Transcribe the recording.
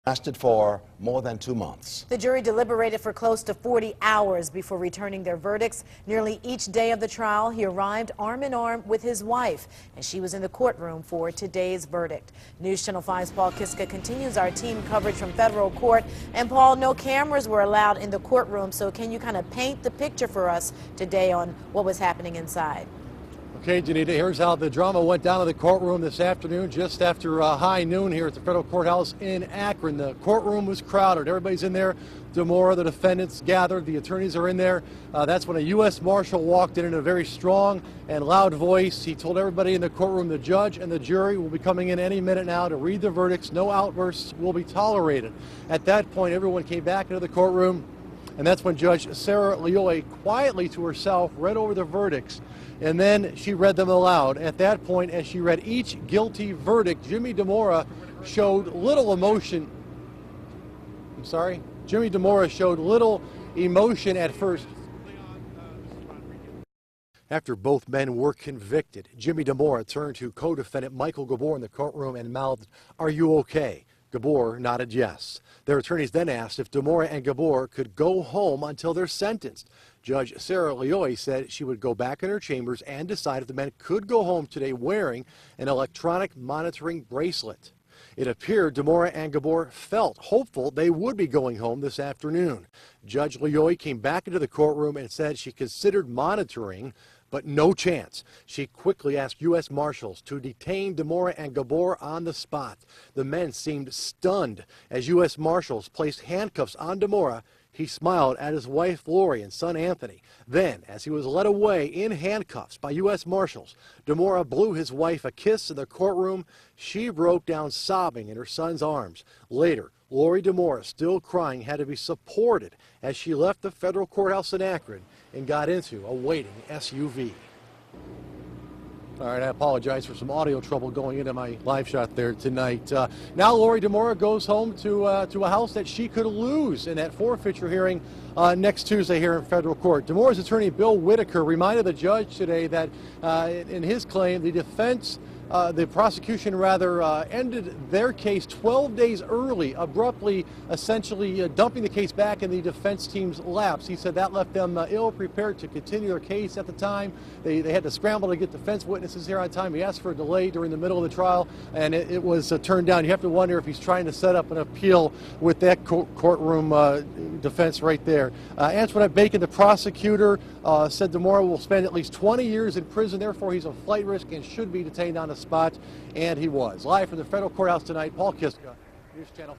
lasted for more than 2 months. The jury deliberated for close to 40 hours before returning their verdicts. Nearly each day of the trial, he arrived arm in arm with his wife, and she was in the courtroom for today's verdict. News Channel 5's Paul Kiska continues our team coverage from federal court. And Paul, no cameras were allowed in the courtroom, so can you kind of paint the picture for us today on what was happening inside? Okay, Janita, here's how the drama went down in the courtroom this afternoon, just after high noon here at the federal courthouse in Akron. The courtroom was crowded. Everybody's in there. Dimora, the defendants gathered. The attorneys are in there. That's when a U.S. Marshal walked in a very strong and loud voice. He told everybody in the courtroom the judge and the jury will be coming in any minute now to read the verdicts. No outbursts will be tolerated. At that point, everyone came back into the courtroom, and that's when Judge Sarah Leoy quietly to herself read over the verdicts. And then she read them aloud. At that point, as she read each guilty verdict, Jimmy Dimora showed little emotion. Jimmy Dimora showed little emotion at first. After both men were convicted, Jimmy Dimora turned to co-defendant Michael Gabor in the courtroom and mouthed, "Are you okay?" Gabor nodded yes. Their attorneys then asked if Dimora and Gabor could go home until they're sentenced. Judge Sarah Leoy said she would go back in her chambers and decide if the men could go home today wearing an electronic monitoring bracelet. It appeared Dimora and Gabor felt hopeful they would be going home this afternoon. Judge Leoy came back into the courtroom and said she considered monitoring, but no chance. She quickly asked U.S. Marshals to detain Dimora and Gabor on the spot. The men seemed stunned as U.S. Marshals placed handcuffs on Dimora. He smiled at his wife Lori and son Anthony. Then, as he was led away in handcuffs by U.S. Marshals, Dimora blew his wife a kiss in the courtroom. She broke down sobbing in her son's arms. Later, Lori Dimora, still crying, had to be supported as she left the federal courthouse in Akron and got into a waiting SUV. All right, I apologize for some audio trouble going into my live shot there tonight. Now Lori Dimora goes home to a house that she could lose in that forfeiture hearing next Tuesday here in federal court. Dimora's attorney Bill Whitaker reminded the judge today that in his claim, the prosecution ended their case 12 days early, abruptly, essentially dumping the case back in the defense team's laps. He said that left them ill-prepared to continue their case at the time. They had to scramble to get defense witnesses here on time. He asked for a delay during the middle of the trial, and it was turned down. You have to wonder if he's trying to set up an appeal with that courtroom defense right there. Antoinette Bacon, the prosecutor, said Dimora will spend at least 20 years in prison. Therefore, he's a flight risk and should be detained on the spot, and he was. Live from the federal courthouse tonight, Paul Kiska, News Channel.